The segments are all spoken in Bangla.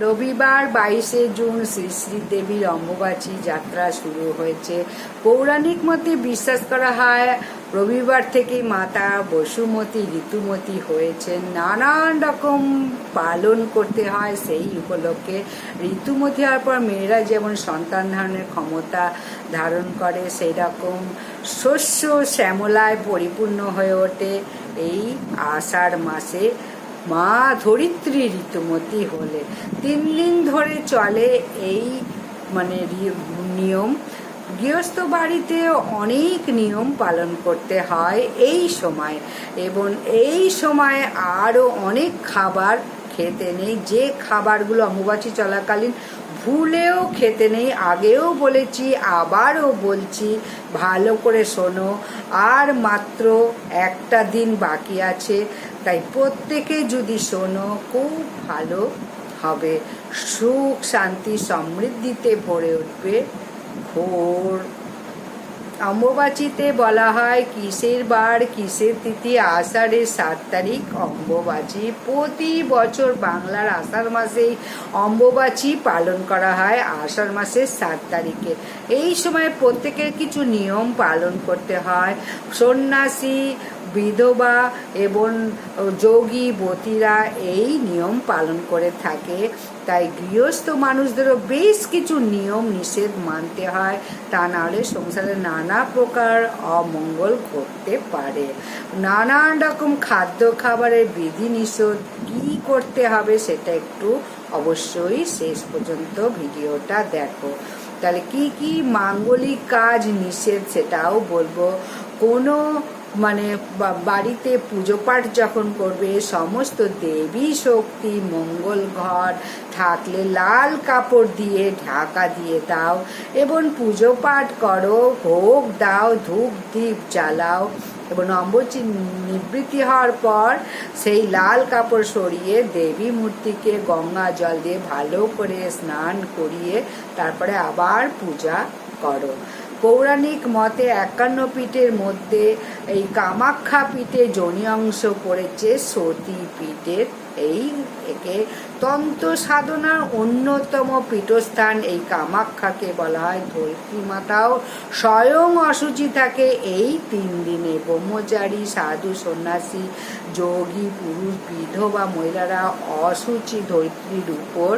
রবিবার 22শে জুন শ্রী শ্রী দেবীর অম্বুবাচী যাত্রা শুরু হয়েছে। পৌরাণিক মতে বিশ্বাস করা হয় রবিবার থেকেই মাতা বসুমতী ঋতুমতী হয়েছেন। নানান রকম পালন করতে হয় সেই উপলক্ষে। ঋতুমতী হওয়ার পর মেয়েরা যেমন সন্তান ধারণের ক্ষমতা ধারণ করে, সেই রকম শস্য শ্যামলায় পরিপূর্ণ হয়ে ওঠে এই আষাঢ় মাসে। মা ধরিত্রী ঋতুমতী হলে 3 দিন ধরে চলে এই নিয়ম। গৃহস্থ বাড়িতে অনেক নিয়ম পালন করতে হয় এই সময়, এবং এই সময় আরও অনেক খাবার খেতে নেই। যে খাবারগুলো অম্বুবাচী চলাকালীন ভুলেও খেতে নেই, আগেও বলেছি আবারও বলছি, ভালো করে শোনো। আর মাত্র একটা দিন বাকি আছে, তাই প্রত্যেকে যদি শোনো খুব ভালো হবে। সুখ শান্তি সমৃদ্ধিতে ভরে উঠবে ঘোর। অম্বুবাচীতে বলা হয় কিসের বার কিসের তিথি? আষাঢ়ের 7 তারিখ অম্বুবাচী। প্রতি বছর বাংলার আষাঢ় মাসেই অম্বুবাচী পালন করা হয় আষাঢ় মাসের 7 তারিখে। এই সময় প্রত্যেকের কিছু নিয়ম পালন করতে হয়। সন্ন্যাসী, বিধবা এবং যোগী বতীরা এই নিয়ম পালন করে থাকে। তাই গৃহস্থ মানুষদেরও বেশ কিছু নিয়ম নিষেধ মানতে হয়, তা নাহলে সংসারে নানা প্রকার অমঙ্গল ঘটতে পারে। নানান রকম খাদ্য খাবারের বিধি নিষেধ কী করতে হবে সেটা একটু অবশ্যই শেষ পর্যন্ত ভিডিওটা দেখো। তাহলে কি কি মাঙ্গলিক কাজ নিষেধ সেটাও বলবো। কোনো বাড়িতে পুজো পাঠ যখন করবে, সমস্ত দেবী শক্তি মঙ্গল ঘর থাকলে লাল কাপড় দিয়ে ঢাকা দিয়ে দাও এবং পুজো পাঠ করো, ভোগ দাও, ধূপ দীপ জ্বালাও এবং অম্বুবাচী নিবৃত্তি হওয়ার পর সেই লাল কাপড় সরিয়ে দেবী মূর্তিকে গঙ্গা জল দিয়ে ভালো করে স্নান করিয়ে তারপরে আবার পূজা করো। পৌরাণিক মতে 51 পীঠের মধ্যে এই কামাখ্যা পীঠে যোনি অংশ পড়েছে সতী পীঠের। এই একে তন্ত্র সাধনার অন্যতম পীঠস্থান এই কামাখ্যাকে বলা হয়। ধরিত্রী মাতাও স্বয়ং অশুচি থাকে এই 3 দিনে। ব্রহ্মচারী, সাধু, সন্ন্যাসী, যোগী, পুরুষ, বিধবা মহিলারা অশুচি ধরিত্রীর উপর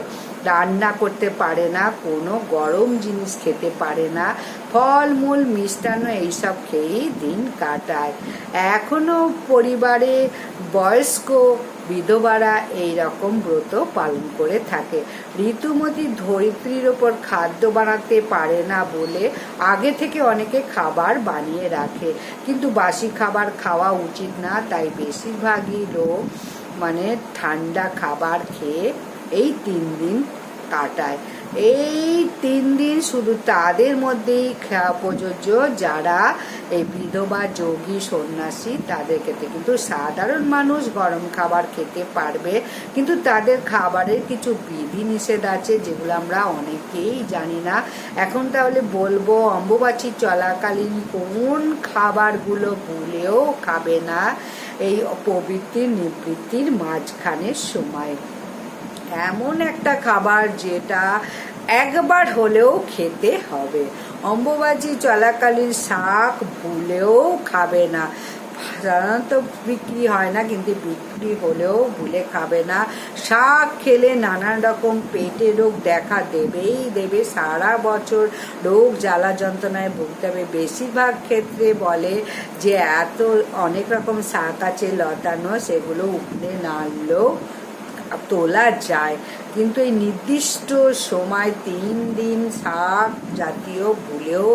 রান্না করতে পারে না, কোনো গরম জিনিস খেতে পারে না, ফলমূল মিষ্টান্ন এইসব খেয়েই দিন কাটায়। এখনো পরিবারে বয়স্ক বিধবারা এই রকম ব্রত পালন করে থাকে। ঋতুমতী ধরিত্রীর ওপর খাদ্য বানাতে পারে না বলে আগে থেকে অনেকে খাবার বানিয়ে রাখে, কিন্তু বাসি খাবার খাওয়া উচিত না। তাই বেশিরভাগই লোক ঠান্ডা খাবার খেয়ে এই 3 দিন কাটায়। এই 3 দিন শুধু তাদের মধ্যেই প্রযোজ্য যারা এই বিধবা, যোগী, সন্ন্যাসী, তাদের ক্ষেত্রে। কিন্তু সাধারণ মানুষ গরম খাবার খেতে পারবে, কিন্তু তাদের খাবারের কিছু বিধি নিষেধ আছে যেগুলো আমরা অনেকেই জানি না। এখন তাহলে বলবো অম্বুবাচী চলাকালীন কোন খাবারগুলো ভুলেও খাবে না এই প্রবৃত্তি নিবৃত্তির মাঝখানের সময়। এমন একটা খাবার যেটা একবার হলেও খেতে হবে। অম্বুবাচী চলাকালীন শাক ভুলেও খাবে না। সাধারণত বিক্রি হয় না, কিন্তু বিক্রি হলেও ভুলে খাবে না। শাক খেলে নানান রকম পেটে রোগ দেখা দেবেই দেবে। সারা বছর রোগ জ্বালা যন্ত্রণায় ভুগতে হবে। বেশিরভাগ ক্ষেত্রে বলে যে অনেক রকম শাক আছে লতানো, সেগুলো উপড়ে না আনলেও তোলা যায়, কিন্তু এই নির্দিষ্ট সময় 3 দিন শাক জাতীয় ভুলেও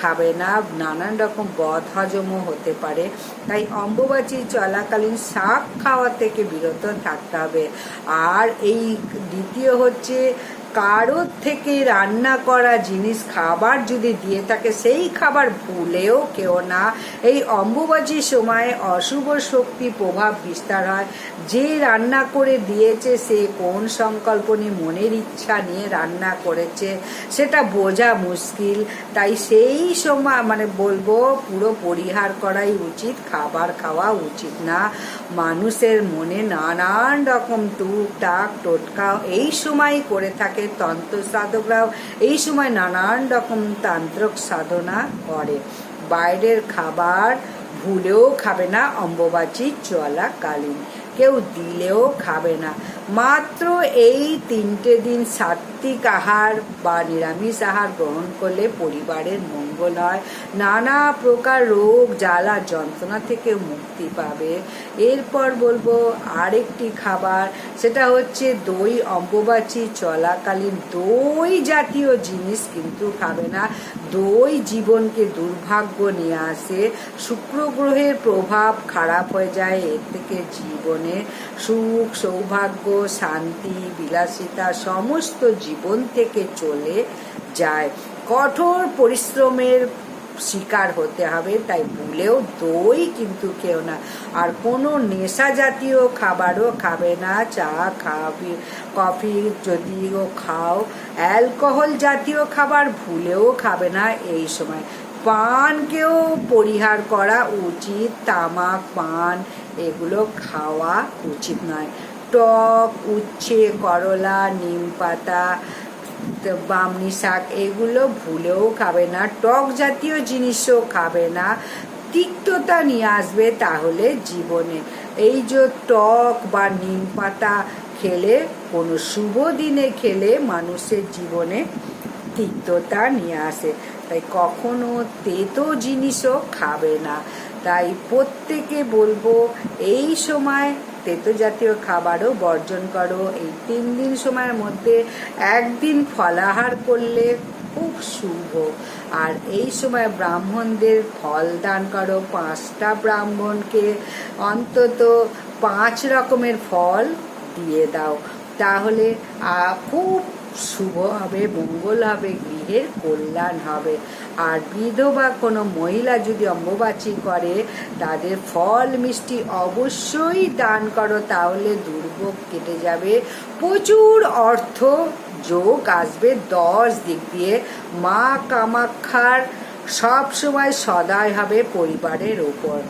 খাবে না, নানান রকম বদহজমও হতে পারে। তাই অম্বুবাচী চলাকালীন শাক খাওয়া থেকে বিরত থাকতে হবে। আর এই দ্বিতীয় হচ্ছে কারোর থেকে রান্না করা জিনিস খাবার যদি দিয়ে থাকে সেই খাবার ভুলেও কেউ না। এই অম্বুবাচীর সময় অশুভ শক্তি প্রভাব বিস্তার হয়। যে রান্না করে দিয়েছে সে কোন সংকল্প নিয়ে মনের ইচ্ছা নিয়ে রান্না করেছে সেটা বোঝা মুশকিল। তাই সেই সময় বলবো পুরো পরিহার করাই উচিত, খাবার খাওয়া উচিত না। মানুষের মনে নানান রকম টুকটাক টোটকা এই সময় করে থাকে। তন্ত্র সাধকরাও এই সময় নানান রকম তান্ত্রিক সাধনা করে। বাইরের খাবার ভুলেও খাবে না অম্বুবাচী চলাকালীন, কেউ দিলেও খাবে না। মাত্র এই 3টে দিন সাত্বিক আহার বা নিরামিষ আহার গ্রহণ করলে পরিবারের মঙ্গল হয়, নানা প্রকার রোগ জ্বালা যন্ত্রণা থেকে মুক্তি পাবে। এরপর বলবো আরেকটি খাবার, সেটা হচ্ছে দই। অম্বুবাচী চলাকালীন দই জাতীয় জিনিস কিন্তু খাবে না। দই জীবনকে দুর্ভাগ্য নিয়ে আসে, শুক্র গ্রহের প্রভাব খারাপ হয়ে যায়। এর থেকে জীবনে সুখ সৌভাগ্য শান্তি বিলাসিতা সমস্ত জীবন থেকে চলে যায়। কঠোর পরিশ্রমের শিকার হতে হবে, তাই ভুলেও দই কিন্তু কেউ না। আর কোনো নেশা জাতীয় খাবারও খাবে না। চা খাবি, কফি যদিও খাও, অ্যালকোহল জাতীয় খাবার ভুলেও খাবে না এই সময়। পানকেও পরিহার করা উচিত, তামাক পান এগুলো খাওয়া উচিত নয়। টক উচ্ছে করলা নিম পাতা বামনি শাক এগুলো ভুলেও খাবে না। টক জাতীয় জিনিসও খাবে না, তিক্ততা নিয়ে আসবে তাহলে জীবনে। এই যে টক বা নিম পাতা খেলে কোনো শুভ দিনে খেলে মানুষের জীবনে তিক্ততা নিয়ে আসে, তাই কখনো তেতো জিনিসও খাবে না। তাই প্রত্যেকে বলবো এই সময় তেতো জাতীয় খাবারও বর্জন করো। এই 3 দিন সময়ের মধ্যে একদিন ফলাহার করলে খুব শুভ। আর এই সময় ব্রাহ্মণদের ফল দান করো। 5টা ব্রাহ্মণকে অন্তত 5 রকমের ফল দিয়ে দাও, তাহলে খুব শুভ হবে, মঙ্গল হবে, গৃহের কল্যাণ হবে। আর বিধবা কোনো মহিলা যদি অম্বুবাচী করে তাদের ফল মিষ্টি অবশ্যই দান করো, তাহলে দুর্ভোগ কেটে যাবে, প্রচুর অর্থ যোগ আসবে 10 দিক দিয়ে। মা কামাখ্যার সব সময় সদয় হবে পরিবারের ওপর।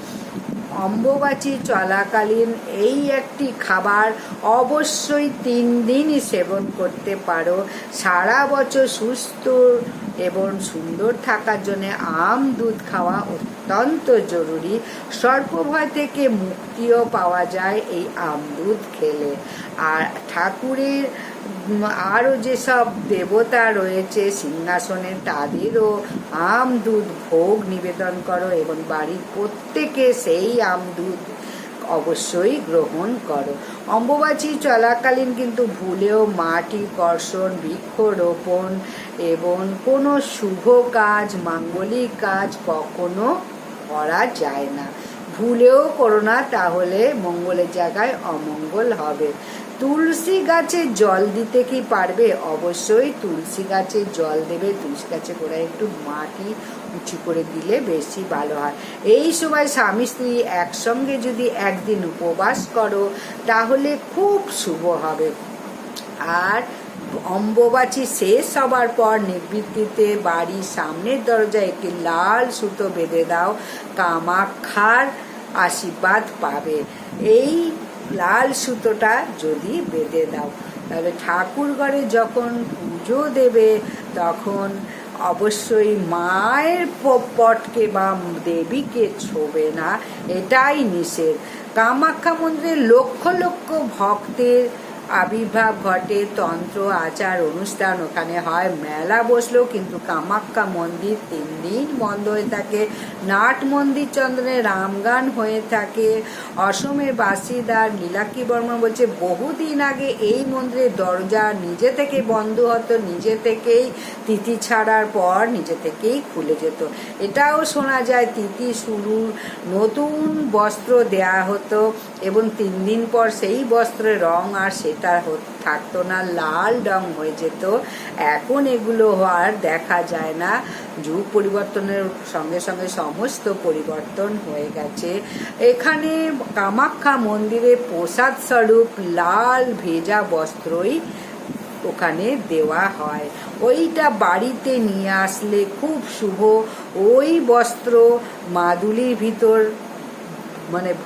অম্বুবাচী চলাকালীন এই একটি খাবার অবশ্যই 3 দিনই সেবন করতে পারো। সারা বছর সুস্থ এবং সুন্দর থাকার জন্য আম দুধ খাওয়া অত্যন্ত জরুরি। সর্পভয় থেকে মুক্তিও পাওয়া যায় এই আম দুধ খেলে। আর ঠাকুরের আরও যেসব দেবতা রয়েছে সিংহাসনে তাদেরও আম দুধ ভোগ নিবেদন করো এবং বাড়ির প্রত্যেকে সেই আম দুধ অবশ্যই গ্রহণ করো। অম্বুবাচী চলাকালীন কিন্তু ভুলেও মাটি কর্ষণ বৃক্ষরোপণ এবং কোনো শুভ কাজ মাঙ্গলিক কাজ কখনো করা যায় না। ভুলেও করো না, তাহলে মঙ্গলের জায়গায় অমঙ্গল হবে। তুলসী গাছে জল দিতে কি পারবে? অবশ্যই তুলসী গাছে জল দেবে। তুলসী গাছে গোড়ায় একটু মাটি উঁচু করে দিলে বেশি ভালো হয়। এই সময় স্বামী স্ত্রী একসঙ্গে যদি একদিন উপবাস করো তাহলে খুব শুভ হবে। আর অম্বুবাচী শেষ হবার পর নিবৃত্তিতে বাড়ির সামনের দরজায় একটি লাল সুতো বেঁধে দাও, কামাখ্যার আশীর্বাদ পাবে। এই লাল সুতোটা যদি বেঁধে দাও তাহলে ঠাকুর ঘরে যখন পুজো দেবে তখন অবশ্যই মায়ের পটকে বা দেবীকে ছোবে না, এটাই নিষেধ। কামাখ্যা মন্দিরে লক্ষ লক্ষ ভক্তের আবির্ভাব ঘটে, তন্ত্র আচার অনুষ্ঠান ওখানে হয়, মেলা বসলেও কিন্তু কামাখ্যা মন্দির 3 দিন বন্ধ হয়ে থাকে। নাট মন্দির চন্দনে রামগান হয়ে থাকে। অসমের বাসিন্দা নীলাক্ষী বর্মা বলছে বহুদিন আগে এই মন্দিরের দরজা নিজে থেকে বন্ধ হতো, নিজে থেকেই তিথি ছাড়ার পর নিজে থেকেই খুলে যেত। এটাও শোনা যায় তিথি শুরুর নতুন বস্ত্র দেয়া হতো এবং 3 দিন পর সেই বস্ত্রের রং আর সেটা রংটা থাকতো না, লাল রং হয়ে যেত। এখন এগুলো আর দেখা যায় না। যুগ পরিবর্তনের সঙ্গে সঙ্গে সমস্ত পরিবর্তন হয়ে গেছে। এখানে কামাখ্যা মন্দিরে প্রসাদ স্বরূপ লাল ভেজা বস্ত্রই ওখানে দেওয়া হয়। ওইটা বাড়িতে নিয়ে আসলে খুব শুভ। ওই বস্ত্র মাদুলির ভিতর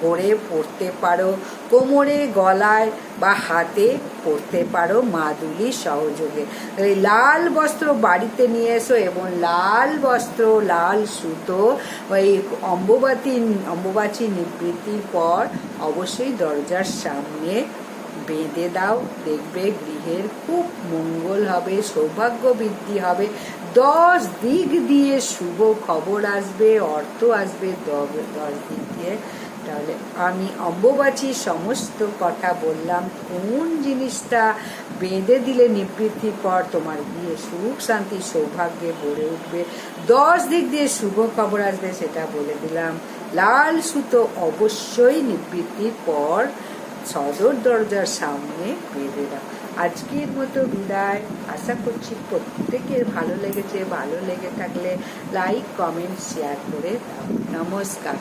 ভরে পরতে পারো, কোমরে, গলায় বা হাতে পরতে পারো মাদুলির সহযোগে। এই লাল বস্ত্র বাড়িতে নিয়ে এসো এবং লাল বস্ত্র, লাল সুতো ওই অম্বুবাচী নিবৃত্তির পর অবশ্যই দরজার সামনে বেঁধে দাও। দেখবে গৃহের খুব মঙ্গল হবে, সৌভাগ্য বৃদ্ধি হবে, 10 দিক দিয়ে শুভ খবর আসবে, অর্থ আসবে 10 দিক দিয়ে। তাহলে আমি অম্বুবাচীর সমস্ত কথা বললাম। কোন জিনিসটা বেঁধে দিলে নিবৃত্তির পর তোমার গিয়ে সুখ শান্তি সৌভাগ্যে ভরে উঠবে, 10 দিক দিয়ে শুভ খবর আসবে, সেটা বলে দিলাম। লাল সুতো অবশ্যই নিবৃত্তির পর সদর দরজার সামনে বেঁধে দাও। আজকের মতো বিদায়। আশা করছি প্রত্যেকের ভালো লেগেছে। ভালো লেগে থাকলে লাইক, কমেন্ট, শেয়ার করে দাও। নমস্কার।